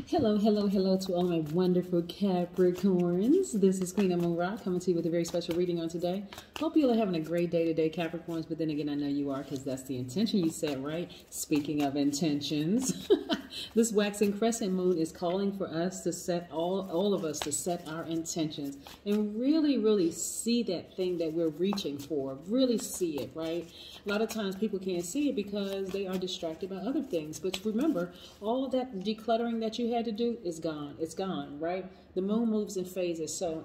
Hello, hello, hello to all my wonderful Capricorns. This is Queen Amun Ra coming to you with a very special reading on today. Hope you all are having a great day today, Capricorns, but then again, I know you are because that's the intention you set, right? Speaking of intentions, this waxing crescent moon is calling for us to set, all of us to set our intentions and really, really see that thing that we're reaching for. Really see it, right? A lot of times people can't see it because they are distracted by other things. But remember, all of that decluttering that you had to do is gone. It's gone, right? The moon moves in phases. So,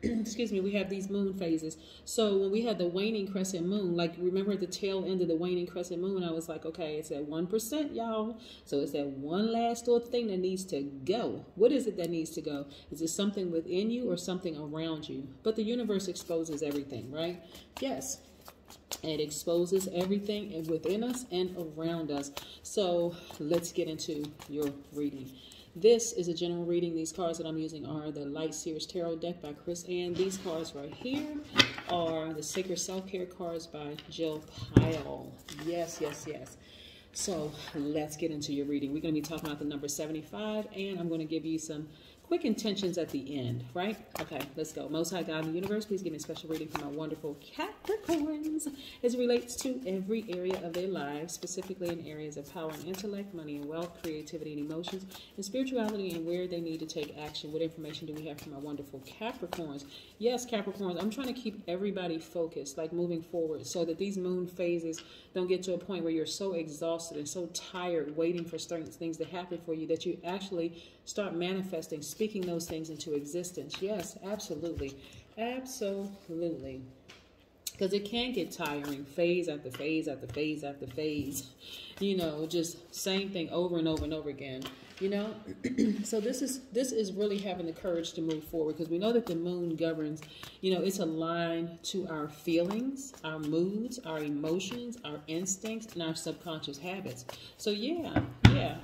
excuse me, we have these moon phases. So when we had the waning crescent moon, like remember at the tail end of the waning crescent moon, I was like, okay, it's at 1%, y'all. So it's that one last little thing that needs to go. What is it that needs to go? Is it something within you or something around you? But the universe exposes everything, right? Yes. It exposes everything within us and around us. So let's get into your reading. This is a general reading. These cards that I'm using are the Light Seers Tarot deck by Chris, and these cards right here are the Sacred Self-Care cards by Jill Pyle. Yes, yes, yes. So let's get into your reading. We're going to be talking about the number 75, and I'm going to give you some quick intentions at the end, right? Okay, let's go. Most High God in the universe, please give me a special reading for my wonderful Capricorns as it relates to every area of their lives, specifically in areas of power and intellect, money and wealth, creativity and emotions, and spirituality, and where they need to take action. What information do we have for my wonderful Capricorns? Yes, Capricorns, I'm trying to keep everybody focused, like moving forward, so that these moon phases don't get to a point where you're so exhausted and so tired waiting for certain things to happen for you that you actually start manifesting, speaking those things into existence. Yes, absolutely. Absolutely. Because it can get tiring, phase after phase after phase after phase. You know, just same thing over and over and over again. You know, so this is really having the courage to move forward, because we know that the moon governs, you know, it's aligned to our feelings, our moods, our emotions, our instincts, and our subconscious habits. So yeah,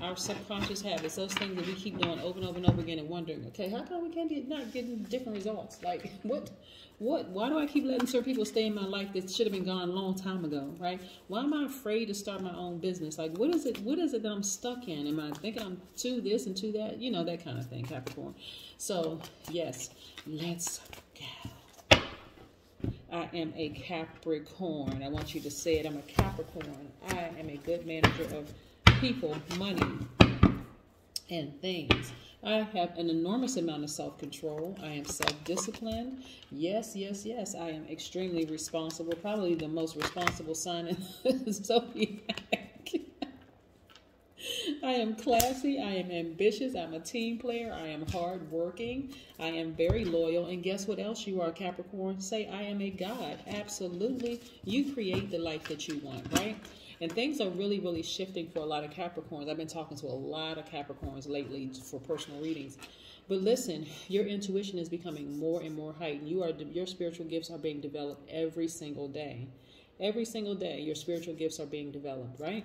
our subconscious habits, those things that we keep doing over and over and over again and wondering, okay, how come we can't not getting different results? Like why do I keep letting certain people stay in my life that should have been gone a long time ago, right? Why am I afraid to start my own business? Like, what is it that I'm stuck in? Am I thinking I'm to this and to that? You know, that kind of thing, Capricorn. So, yes, let's go. I am a Capricorn. I want you to say it. I'm a Capricorn. I am a good manager of people, money, and things. I have an enormous amount of self-control. I am self-disciplined. Yes, yes, yes. I am extremely responsible. Probably the most responsible sign in the Zodiac. I am classy. I am ambitious. I'm a team player. I am hardworking. I am very loyal. And guess what else you are, Capricorn? Say, I am a God. Absolutely. You create the life that you want, right? And things are really, really shifting for a lot of Capricorns. I've been talking to a lot of Capricorns lately for personal readings. But listen, your intuition is becoming more and more heightened. Your spiritual gifts are being developed every single day. Every single day, your spiritual gifts are being developed, right?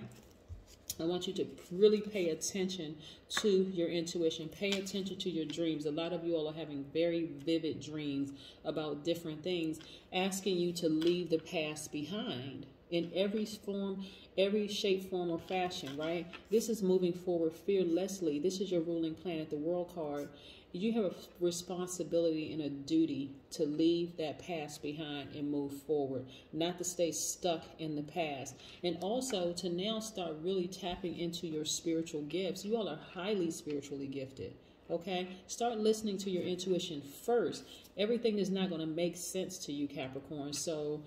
I want you to really pay attention to your intuition. Pay attention to your dreams. A lot of you all are having very vivid dreams about different things, asking you to leave the past behind in every form, every shape, form, or fashion, right? This is moving forward fearlessly. This is your ruling planet, the World card. You have a responsibility and a duty to leave that past behind and move forward, not to stay stuck in the past. And also to now start really tapping into your spiritual gifts. You all are highly spiritually gifted. Okay, start listening to your intuition first. Everything is not going to make sense to you, Capricorn. So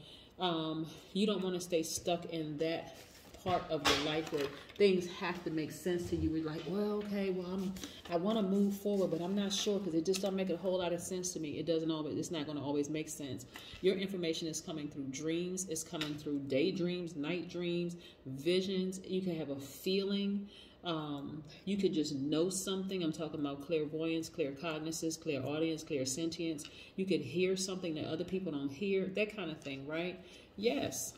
you don't want to stay stuck in that part of your life where things have to make sense to you. We're like, well, okay, well, I want to move forward, but I'm not sure because it just don't make a whole lot of sense to me. It's not going to always make sense. Your information is coming through dreams. It's coming through daydreams, night dreams, visions. You can have a feeling. You could just know something. I'm talking about clairvoyance, claircognizance, clairaudience, clairsentience. You could hear something that other people don't hear, that kind of thing, right? Yes.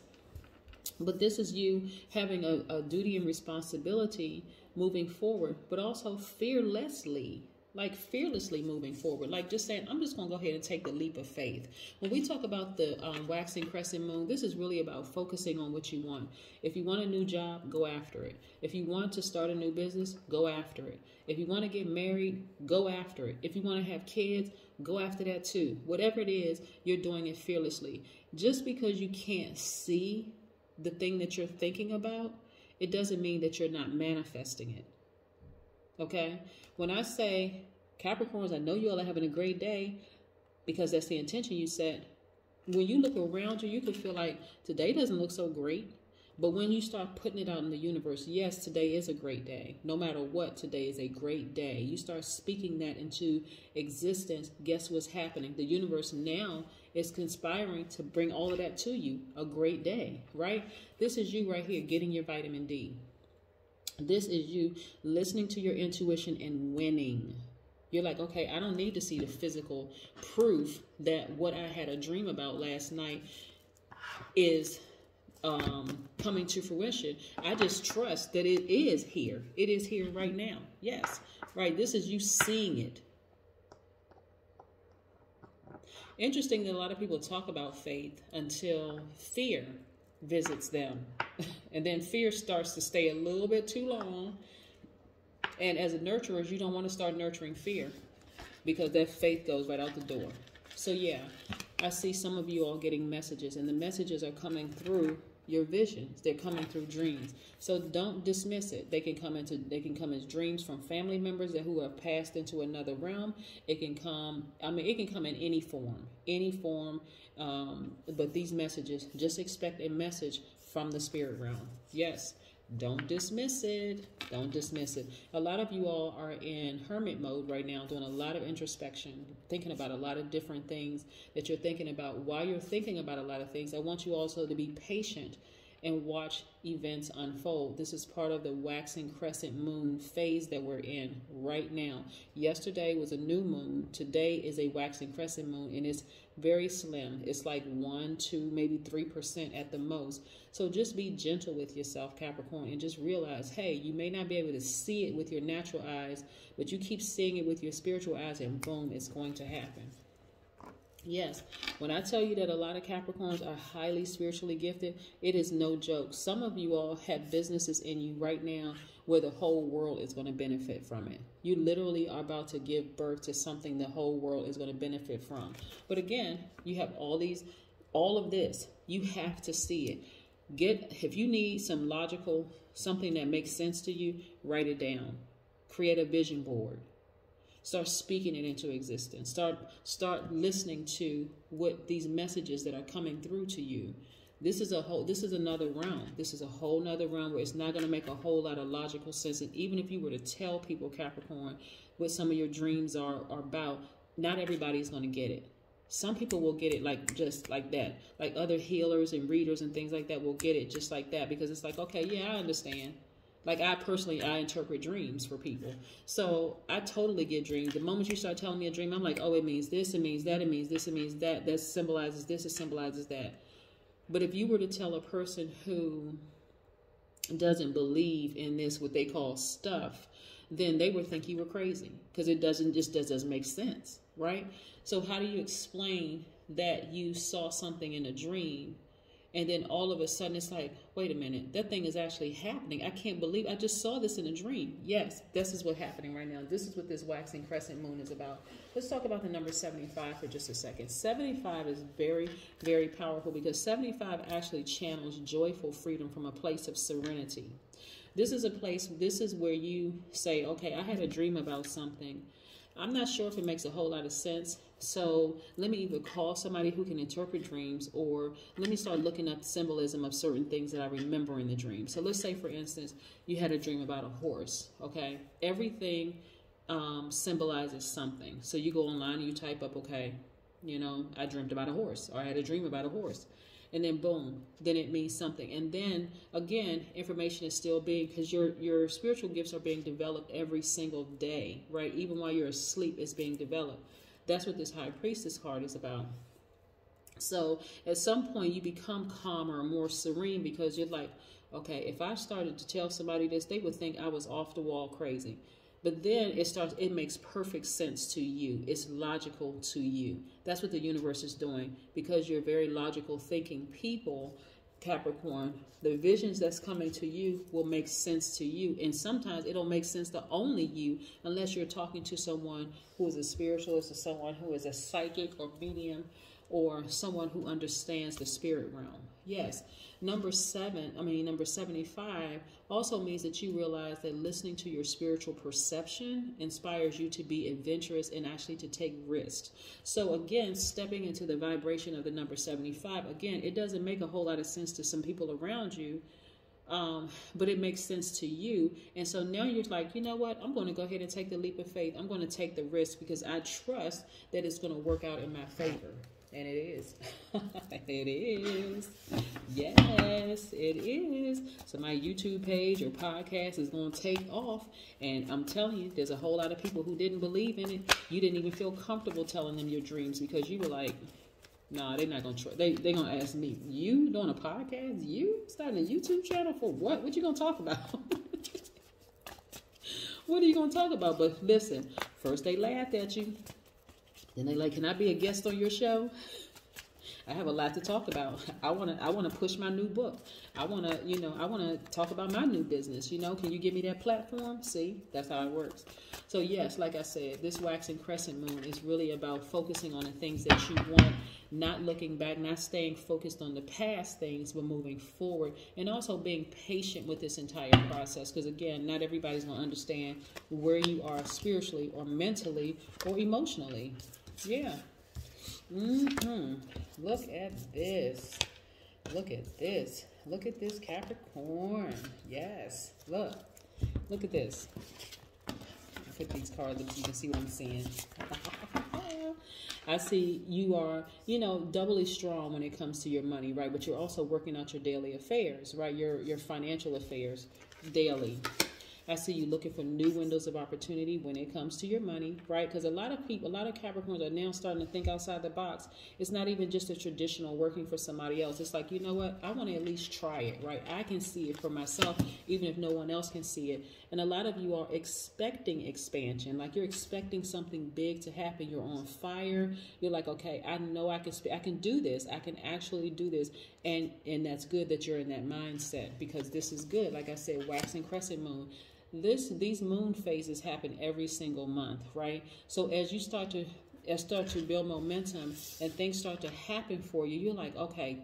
But this is you having a duty and responsibility moving forward, but also fearlessly. like fearlessly moving forward, like just saying, I'm just going to go ahead and take the leap of faith. When we talk about the waxing crescent moon, this is really about focusing on what you want. If you want a new job, go after it. If you want to start a new business, go after it. If you want to get married, go after it. If you want to have kids, go after that too. Whatever it is, you're doing it fearlessly. Just because you can't see the thing that you're thinking about, it doesn't mean that you're not manifesting it. Okay? When I say, Capricorns, I know you all are having a great day because that's the intention you set. When you look around you, you can feel like today doesn't look so great. But when you start putting it out in the universe, yes, today is a great day. No matter what, today is a great day. You start speaking that into existence. Guess what's happening? The universe now is conspiring to bring all of that to you. A great day, right? This is you right here getting your vitamin D. This is you listening to your intuition and winning. You're like, okay, I don't need to see the physical proof that what I had a dream about last night is coming to fruition. I just trust that it is here. It is here right now. Yes, right. This is you seeing it. Interesting that a lot of people talk about faith until fear visits them. And then fear starts to stay a little bit too long. And as a nurturer, you don't want to start nurturing fear because that faith goes right out the door. So yeah, I see some of you all getting messages, and the messages are coming through your visions. They're coming through dreams. So don't dismiss it. They can come as dreams from family members who have passed into another realm. It can come, it can come in any form. But these messages, just expect a message from the spirit realm. Yes. Don't dismiss it. Don't dismiss it. A lot of you all are in hermit mode right now, doing a lot of introspection, thinking about a lot of different things that you're thinking about. While you're thinking about a lot of things, I want you also to be patient and watch events unfold. This is part of the waxing crescent moon phase that we're in right now. Yesterday was a new moon. Today is a waxing crescent moon, and it's very slim. It's like 1, 2, maybe 3% at the most. So just be gentle with yourself, Capricorn, and just realize, hey, you may not be able to see it with your natural eyes, but you keep seeing it with your spiritual eyes, and boom, it's going to happen. Yes, when I tell you that a lot of Capricorns are highly spiritually gifted, it is no joke. Some of you all have businesses in you right now where the whole world is going to benefit from it. You literally are about to give birth to something the whole world is going to benefit from. But again, you have all of this. You have to see it. If you need some logical, something that makes sense to you, write it down. Create a vision board. Start speaking it into existence. Start listening to what these messages that are coming through to you. This is another realm. This is a whole nother realm where it's not going to make a whole lot of logical sense. And even if you were to tell people, Capricorn, what some of your dreams are about, not everybody's going to get it. Some people will get it just like that. Like other healers and readers and things like that will get it just like that, because it's like, okay, yeah, I understand. Like I interpret dreams for people. So I totally get dreams. The moment you start telling me a dream, I'm like, oh, it means this, it means that, it means this, it means that. That symbolizes this, it symbolizes that. But if you were to tell a person who doesn't believe in this, what they call stuff, then they would think you were crazy, because it just doesn't make sense, right? So how do you explain that you saw something in a dream, and then all of a sudden it's like, wait a minute, that thing is actually happening. I can't believe I just saw this in a dream. Yes, this is what's happening right now. This is what this waxing crescent moon is about. Let's talk about the number 75 for just a second. 75 is very, very powerful, because 75 actually channels joyful freedom from a place of serenity. This is where you say, okay, I had a dream about something. I'm not sure if it makes a whole lot of sense. So let me either call somebody who can interpret dreams, or let me start looking up symbolism of certain things that I remember in the dream. So let's say, for instance, you had a dream about a horse, okay? Everything symbolizes something. So you go online and you type up, okay, I dreamt about a horse, or I had a dream about a horse. And then boom, then it means something. And then again, information is still because your spiritual gifts are being developed every single day, right? Even while you're asleep, it's being developed. That's what this High Priestess card is about. So at some point you become calmer, more serene, because you're like, okay, if I started to tell somebody this, they would think I was off the wall crazy. But then it makes perfect sense to you. It's logical to you. That's what the universe is doing. Because you're very logical thinking people, Capricorn, the visions that's coming to you will make sense to you. And sometimes it'll make sense to only you, unless you're talking to someone who is a spiritualist or someone who is a psychic or medium or someone who understands the spirit realm. Yes. Number 75 also means that you realize that listening to your spiritual perception inspires you to be adventurous and actually to take risks. So again, stepping into the vibration of the number 75, again, it doesn't make a whole lot of sense to some people around you, but it makes sense to you. And so now you're like, you know what? I'm going to go ahead and take the leap of faith. I'm going to take the risk because I trust that it's going to work out in my favor. And it is. It is. Yes, it is. So my YouTube page or podcast is going to take off. And I'm telling you, there's a whole lot of people who didn't believe in it. You didn't even feel comfortable telling them your dreams because you were like, nah, they're not going to try. They're going to ask me, you doing a podcast? You starting a YouTube channel for what? What you going to talk about? What are you going to talk about? But listen, first they laughed at you. Then they like, can I be a guest on your show? I have a lot to talk about. I want to push my new book. I want to talk about my new business. Can you give me that platform? See, that's how it works. So yes, like I said, this waxing crescent moon is really about focusing on the things that you want, not looking back, not staying focused on the past things, but moving forward, and also being patient with this entire process. Because again, not everybody's going to understand where you are spiritually or mentally or emotionally. Yeah. Look at this. Look at this. Look at this, Capricorn. Yes. Look at this. I'll put these cards up so you can see what I'm seeing. I see you are, doubly strong when it comes to your money, right? But you're also working out your daily affairs, right? Your financial affairs daily. I see you looking for new windows of opportunity when it comes to your money, right? Because a lot of Capricorns are now starting to think outside the box. It's not even just a traditional working for somebody else. It's like, you know what? I want to at least try it, right? I can see it for myself, even if no one else can see it. And a lot of you are expecting expansion, like you're expecting something big to happen. You're on fire. You're like, okay, I know I can do this. I can actually do this. And that's good that you're in that mindset, because this is good. Like I said, waxing crescent moon. These moon phases happen every single month, right? So as you start to build momentum and things start to happen for you, you're like, okay,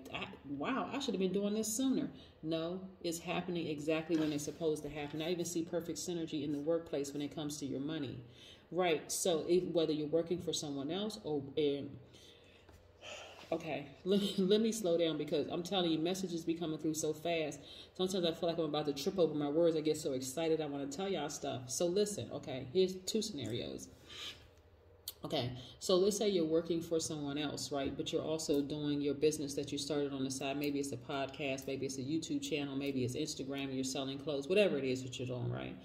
wow, I should have been doing this sooner. No, it's happening exactly when it's supposed to happen. I even see perfect synergy in the workplace when it comes to your money, right? So whether you're working for someone else or okay, let me slow down, because I'm telling you, messages be coming through so fast. Sometimes I feel like I'm about to trip over my words. I get so excited. I want to tell y'all stuff. So listen, okay, here's two scenarios. Okay, so let's say you're working for someone else, right? But you're also doing your business that you started on the side. Maybe it's a podcast, maybe it's a YouTube channel, maybe it's Instagram, and you're selling clothes, whatever it is that you're doing, right?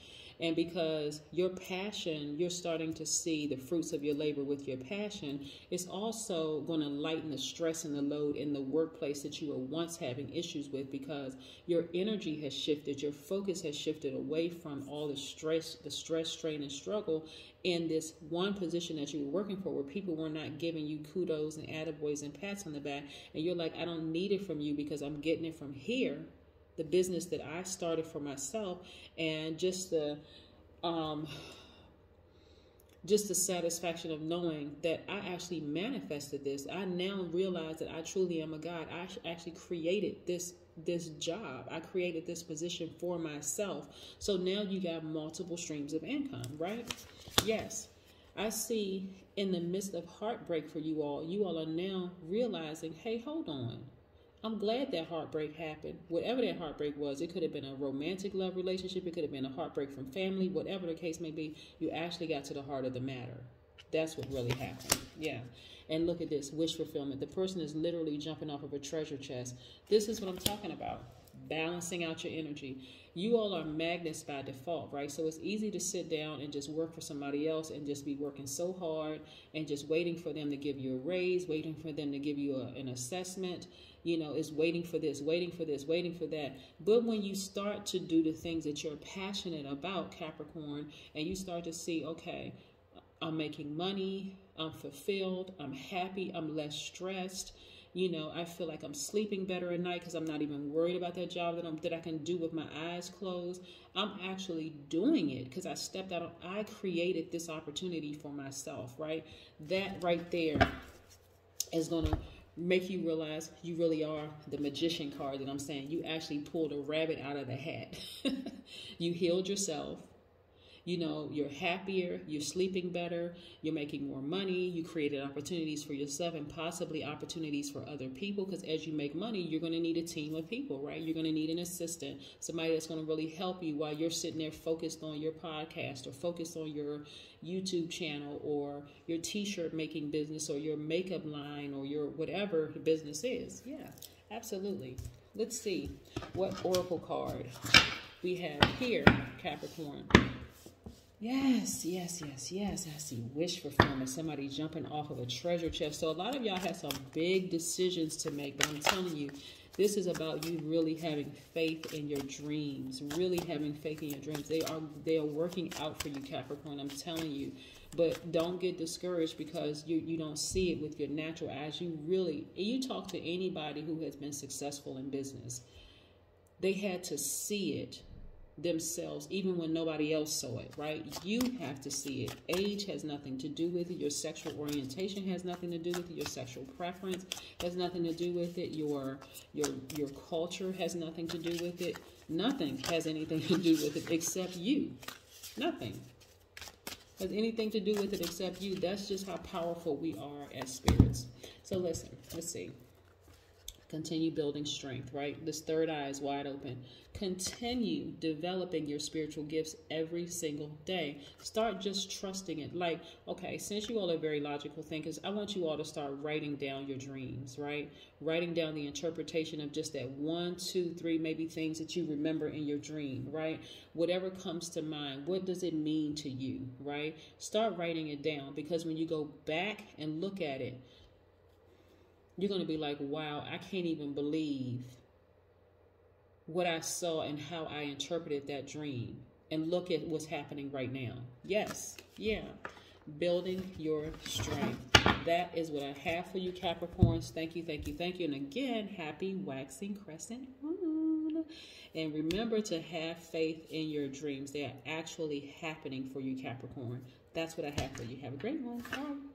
And because your passion, you're starting to see the fruits of your labor with your passion, it's also going to lighten the stress and the load in the workplace that you were once having issues with, because your energy has shifted, your focus has shifted away from all the stress, strain, and struggle in this one position that you were working for, where people were not giving you kudos and attaboys and pats on the back. And you're like, I don't need it from you because I'm getting it from here, the business that I started for myself. And just the satisfaction of knowing that I actually manifested this. I now realize that I truly am a God. I actually created this job. I created this position for myself. So now you got multiple streams of income, right? Yes. I see in the midst of heartbreak for you all are now realizing, hey, hold on. I'm glad that heartbreak happened. Whatever that heartbreak was, it could have been a romantic love relationship. It could have been a heartbreak from family. Whatever the case may be, you actually got to the heart of the matter. That's what really happened. Yeah. And look at this, wish fulfillment. The person is literally jumping off of a treasure chest. This is what I'm talking about. Balancing out your energy. You all are magnets by default, right? So it's easy to sit down and just work for somebody else and just be working so hard and just waiting for them to give you a raise, waiting for them to give you an assessment, you know, is waiting for this, waiting for this, waiting for that. But when you start to do the things that you're passionate about, Capricorn, and you start to see, okay, I'm making money, I'm fulfilled, I'm happy, I'm less stressed. You know, I feel like I'm sleeping better at night because I'm not even worried about that job that I can do with my eyes closed. I'm actually doing it because I stepped out. I created this opportunity for myself, right? That right there is going to make you realize you really are the magician card that I'm saying. You actually pulled a rabbit out of the hat. You healed yourself. You know, you're happier, you're sleeping better, you're making more money, you created opportunities for yourself and possibly opportunities for other people, because as you make money, you're going to need a team of people, right? You're going to need an assistant, somebody that's going to really help you while you're sitting there focused on your podcast or focused on your YouTube channel or your t-shirt making business or your makeup line or your whatever the business is. Yeah, absolutely. Let's see what oracle card we have here, Capricorn. Yes, yes, yes, yes. I see wish fulfillment. Somebody jumping off of a treasure chest. So a lot of y'all have some big decisions to make, but I'm telling you, this is about you really having faith in your dreams, really having faith in your dreams. They are working out for you, Capricorn. I'm telling you. But don't get discouraged because you don't see it with your natural eyes. You talk to anybody who has been successful in business. They had to see it themselves, even when nobody else saw it, right? You have to see it. Age has nothing to do with it. Your sexual orientation has nothing to do with it. Your sexual preference has nothing to do with it. Your culture has nothing to do with it. Nothing has anything to do with it except you. Nothing has anything to do with it except you. That's just how powerful we are as spirits. So listen, let's see. Continue building strength, right? This third eye is wide open. Continue developing your spiritual gifts every single day. Start just trusting it. Like, okay, since you all are very logical thinkers, I want you all to start writing down your dreams, right? Writing down the interpretation of just that 1, 2, 3, maybe things that you remember in your dream, right? Whatever comes to mind, what does it mean to you, right? Start writing it down, because when you go back and look at it, you're going to be like, wow, I can't even believe what I saw and how I interpreted that dream. And look at what's happening right now. Yes, yeah. Building your strength. That is what I have for you, Capricorns. Thank you, thank you, thank you. And again, happy waxing crescent moon. And remember to have faith in your dreams. They are actually happening for you, Capricorn. That's what I have for you. Have a great one. Bye.